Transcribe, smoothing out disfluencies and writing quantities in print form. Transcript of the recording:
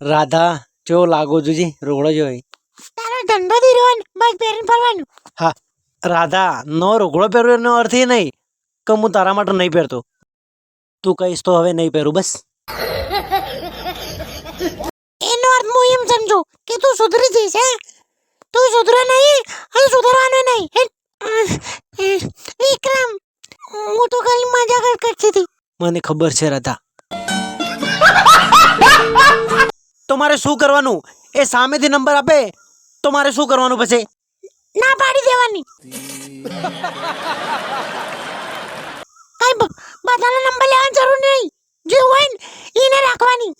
રાધા કેવો લાગો જોજી રોગડો જો તારો ધંધો દીરવાન બસ પહેરીને ફરવાનું. હા રાધા નો રોગડો પહેરવાનો અર્થ એ નહીં કે હું તારા માટે નહીં પહેરતો. તું કહીશ તો હવે નહીં પહેરું બસ. એનો અર્થ હું એમ સમજુ કે તું સુધરી જઈશ. હે તું સુધરે નહીં અને સુધરવાનો નહીં. વિક્રમ હું તો ખાલી મજાક જ કરતી હતી. મને ખબર છે રાધા. તો મારે શું કરવાનું? એ સામેથી નંબર આપે તો મારે શું કરવાનું પછી? ના પાડી દેવાની. કઈ બધાનો નંબર લેવાની જરૂર નહીં. જે હોય ને એને રાખવાની.